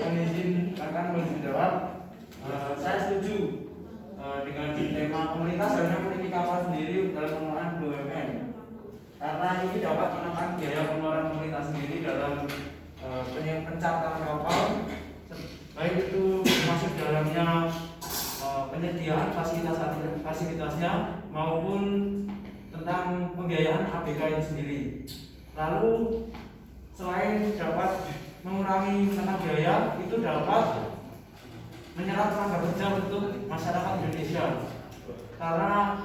mengizinkan menjawab. Saya setuju dengan tema pemerintah seharusnya memiliki kapal sendiri dalam pengelolaan BUMN, karena ini dapat menekan biaya pengeluaran pemerintah sendiri dalam pencatatan kapal, baik itu masuk dalamnya penyediaan fasilitasnya maupun tentang pembiayaan ABK itu sendiri. Lalu selain dapat mengurangi tenaga biaya, itu dapat menyerap tenaga kerja untuk masyarakat Indonesia, karena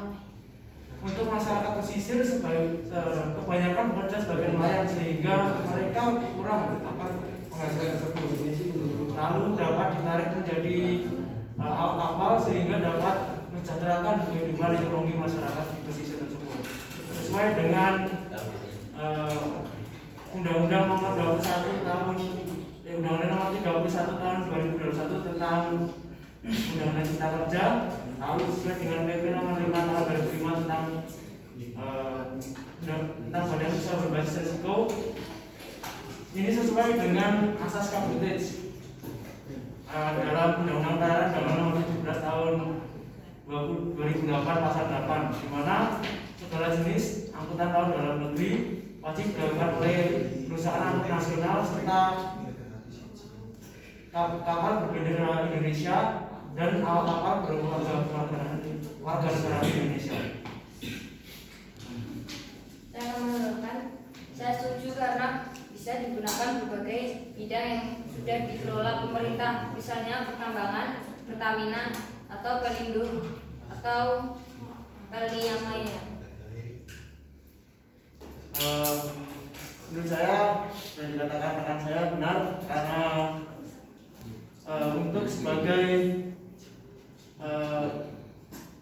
untuk masyarakat pesisir kebanyakan bekerja sebagai nelayan sehingga mereka kurang penghasilan tersebut. Lalu dapat ditarik menjadi awak kapal sehingga dapat mensejahterakan kehidupan ekonomi masyarakat di pesisir tersebut sesuai dengan Undang-Undang Nomor 21 tahun Undang-Undang Nomor 31 tahun 2021 tentang Undang-Undang Cipta Kerja, lalu sesuai dengan PP Nomor 5 tahun 2005 tentang badan usaha berbasis risiko. Ini sesuai dengan asas Kabotage dalam Undang-Undang Pelayaran Nomor 17 tahun 2008 pasal 8, di mana segala jenis angkutan laut dalam negeri wajib dilakukan oleh perusahaan angkutan nasional serta kapal berbendera Indonesia dan awak kapal warga negara Indonesia. Saya menurutkan, saya setuju karena bisa digunakan berbagai bidang yang sudah dikelola pemerintah, misalnya pertambangan, Pertamina, atau Pelindo, atau Peli yang lainnya. Menurut saya dan dikatakan rekan saya benar, karena untuk sebagai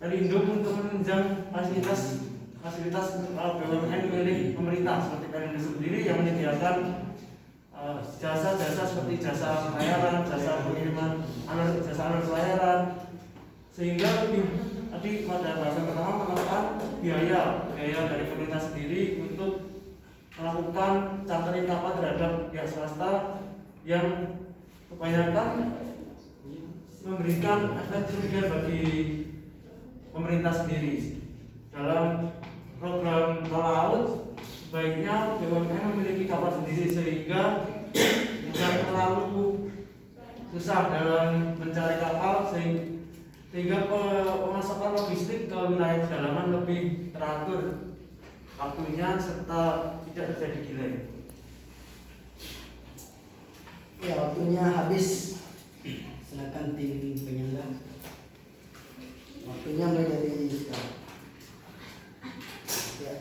pelindung untuk menunjang fasilitas BUMN milik pemerintah seperti Pelindo sendiri yang menyediakan jasa-jasa seperti jasa pelayaran, jasa pengiriman, jasa alur pelayaran, sehingga tadi pada bahasan pertama menekan biaya dari pemerintah sendiri untuk melakukan chartering kapal terhadap pihak swasta yang kebanyakan memberikan efek kerugian bagi pemerintah sendiri. Dalam program tol laut, sebaiknya BUMN memiliki kapal sendiri sehingga tidak terlalu susah dalam mencari kapal, sehingga pemasakan logistik ke wilayah pedalaman lebih teratur waktunya serta tidak terjadi delay. Ya, waktunya habis. Silakan tim penyangga. Waktunya mulai dari sekarang. Ya.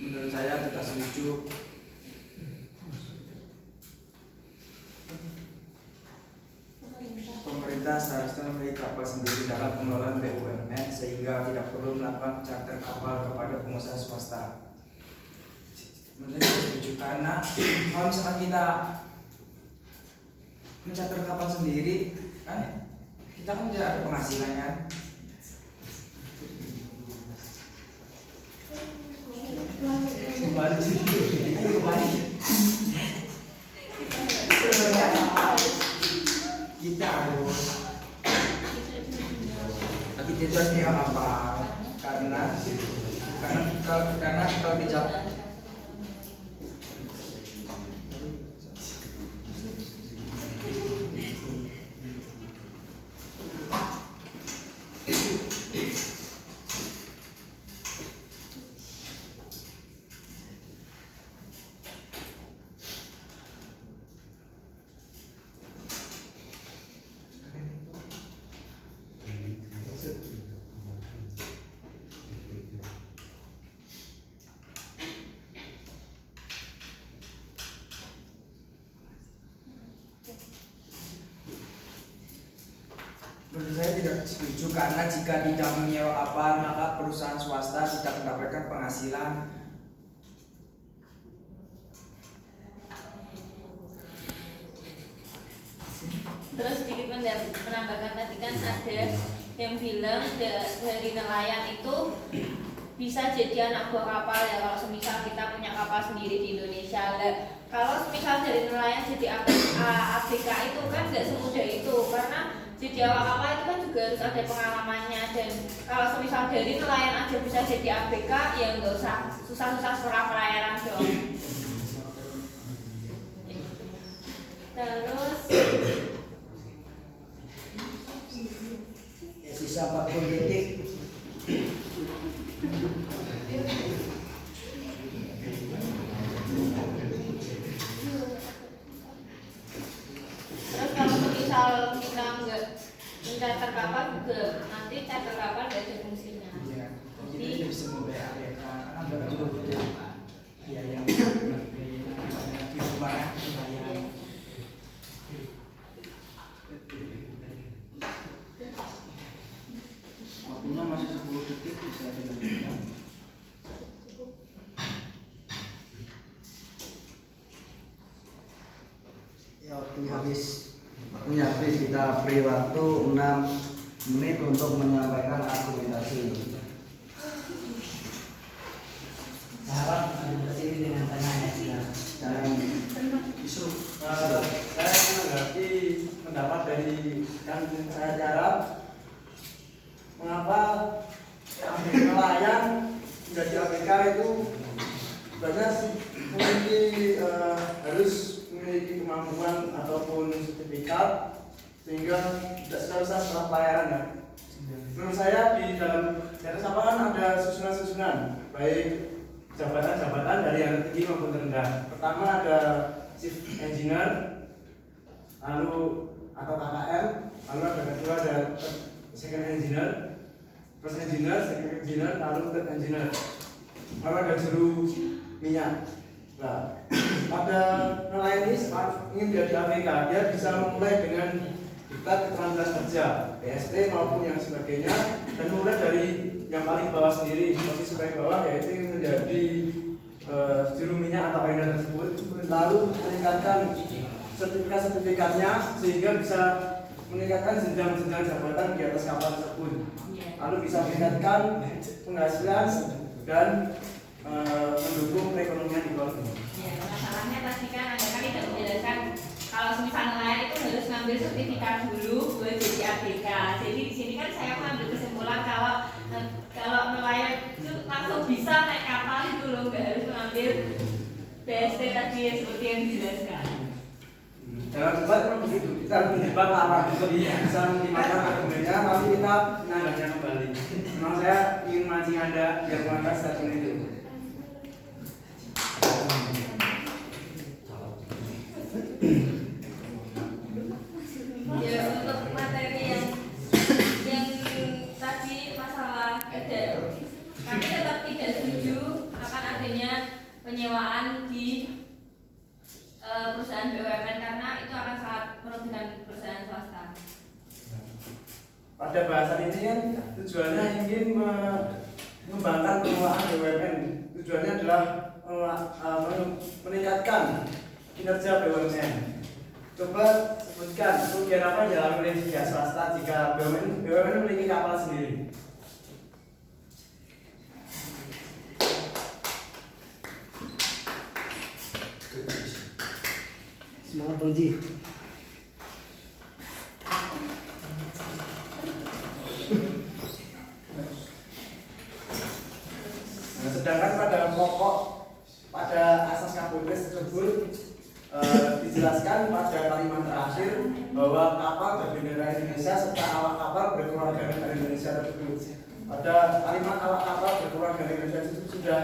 Menurut saya kita setuju pemerintah seharusnya memiliki kapal sendiri dalam pengelolaan BUMN sehingga tidak perlu melakukan charter kapal kepada pengusaha swasta. Menurut saya setuju, karena kalau misalkan kita mencatat kapal sendiri kan kita kan tidak ada penghasilannya. Kita harus tapi tujuannya apa? Karena kalau bijak menurut saya tidak setuju, karena jika tidak menyewa kapal maka perusahaan swasta tidak mendapatkan penghasilan. Terus sedikit menambahkan kan tadi kan ada yang bilang dari nelayan itu bisa jadi anak buah kapal ya kalau semisal kita punya kapal sendiri di Indonesia. Kalau semisal dari nelayan jadi ABK itu kan nggak semudah itu, karena jadi awak kapal itu kan juga harus ada pengalamannya, dan kalau semisal dari nelayan aja bisa jadi ABK ya nggak usah susah-susah sekolah pelayaran dong. Terus Sisa 40 detik. Terus kalau misal kita nggak mencatat kapal juga nanti catat kapal nggak ada fungsinya. Iya, kita bisa membayar ya karena betul ya yang di rumah lumayan. Waktunya masih 10 detik bisa dilanjutkan. Ya, waktunya habis. Waktunya habis, kita beri waktu 6 menit untuk menyampaikan argumentasi. Harap argumentasi ini dengan tanya ya. Jangan Isu saya menanggapi pendapat dari kan saya jawab mengapa nelayan menjadi ABK itu banyak harus memiliki kemampuan ataupun sertifikat sehingga tidak selesai setelah pelayaran ya. Menurut saya di atas apa kan ada susunan-susunan baik jabatan-jabatan dari yang tinggi maupun rendah. Pertama ada chief engineer, lalu atau KKM, lalu ada kedua ada second engineer, first engineer, second engineer, lalu third engineer. Lalu ada juru minyak. Nah, pada nelayan ini ingin jadi ABK, dia bisa memulai dengan diktat keterampilan kerja, PST maupun yang sebagainya, dan mulai dari yang paling bawah sendiri, posisi paling bawah yaitu yang menjadi juru minyak atau trainer tersebut, lalu meningkatkan sertifikatnya sehingga bisa meningkatkan jenjang-jenjang jabatan di atas kapal tersebut, lalu bisa meningkatkan penghasilan dan mendukung perekonomian di bawah. Ya, masalahnya tadi kan Anda kan tidak menjelaskan kalau semisal nelayan itu harus ngambil sertifikat dulu buat jadi ABK. Jadi di sini kan saya mengambil kesimpulan kalau nelayan itu langsung bisa naik kapal itu loh, nggak harus mengambil BST tadi seperti yang dijelaskan. Dalam debat memang begitu, kita harus mendebat apa bisa menggunakan argumennya, tapi kita menangganya kembali. Memang saya ingin mancing Anda biar mengangkat statement itu. Ya, untuk materi yang tadi masalah kami tetap tidak setuju akan adanya penyewaan di perusahaan BUMN karena itu akan sangat merugikan perusahaan swasta. Pada bahasan ini kan tujuannya ingin mengembangkan pengelolaan BUMN. Tujuannya adalah meningkatkan kinerja BUMN. Coba sebutkan kerugian apa yang dialami oleh pihak swasta jika BUMN memiliki kapal sendiri. Semangat Bang Ji. Nah, sedangkan pada asas KPP tersebut dijelaskan pada kalimat terakhir bahwa kapal berbendera Indonesia serta awak kapal berkeluarga negara Indonesia tersebut. Pada kalimat awak kapal berkeluarga negara Indonesia itu sudah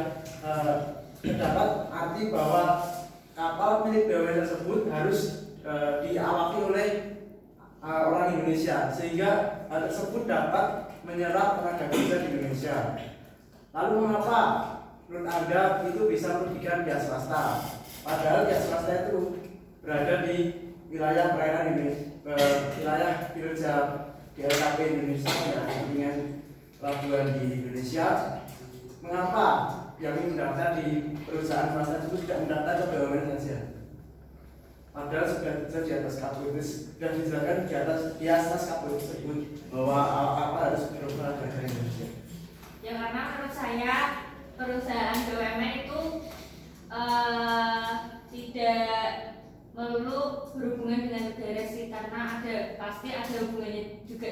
terdapat arti bahwa kapal milik BUMN tersebut harus diawaki oleh orang Indonesia sehingga hal tersebut dapat menyerap tenaga kerja di Indonesia. Lalu mengapa menurut Anda itu bisa merugikan pihak swasta? Padahal pihak swasta itu berada di wilayah perairan wilayah kinerja GLKP Indonesia dengan pelabuhan di Indonesia. Mengapa yang mendaftar di perusahaan swasta itu tidak mendaftar ke BUMN saja? padahal sudah di atas kapal itu, sudah dijelaskan di atas kapal tersebut bahwa apa harus berubah negara Indonesia. Ya karena menurut saya perusahaan BUMN itu tidak melulu berhubungan dengan negara sih, karena pasti ada hubungannya juga,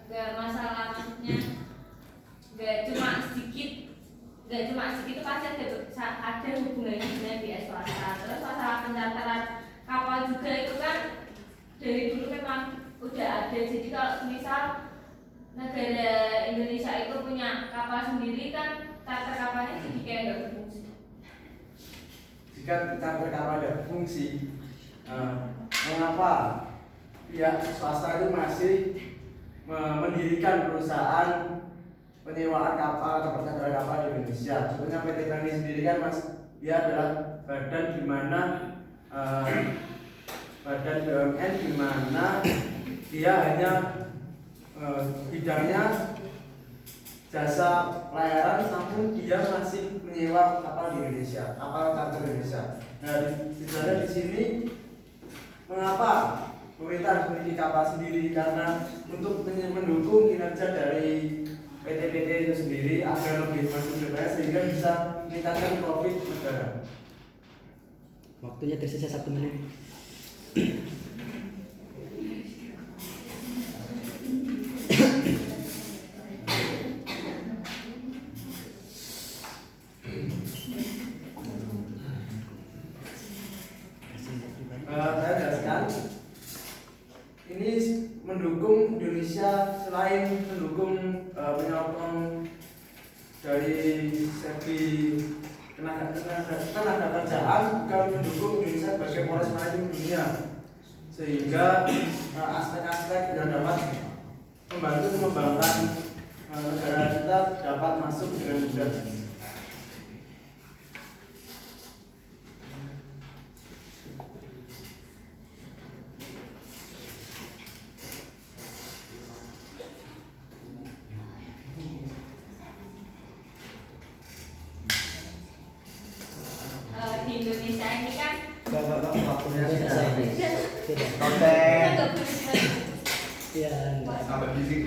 nggak masalah, maksudnya nggak cuma sedikit itu pasti ada hubungannya dengan biaya swasta. Terus masalah pencatatan kapal juga itu kan dari dulu memang udah ada. Jadi kalau misal negara Indonesia itu punya kapal sendiri kan charter kapalnya jadi kayak nggak berfungsi. Jika charter kapal ada fungsi, mengapa pihak swasta itu masih mendirikan perusahaan penyewaan kapal atau percetakan kapal di Indonesia? Sebenarnya PT Tani sendiri kan dia adalah badan di mana badan BUMN di mana dia hanya bidangnya jasa pelayaran, namun dia masih menyewa kapal di Indonesia, kapal charter Indonesia. Nah, di sini mengapa pemerintah harus memiliki kapal sendiri? Karena untuk mendukung kinerja dari PT-PT itu sendiri agar lebih berkualitas sehingga bisa meningkatkan profit negara. Waktunya tersisa 1 menit. Saya jelaskan, ini mendukung Indonesia, selain mendukung penyokong dari segi tenaga kerjaan, juga mendukung Indonesia sebagai poros maritim dunia, sehingga aspek-aspek yang dapat membantu mengembangkan negara kita dapat masuk dengan mudah. Di Indonesia ini kan Waktunya selesai. kita Oke. nggak boleh Iya. Sampai bisik.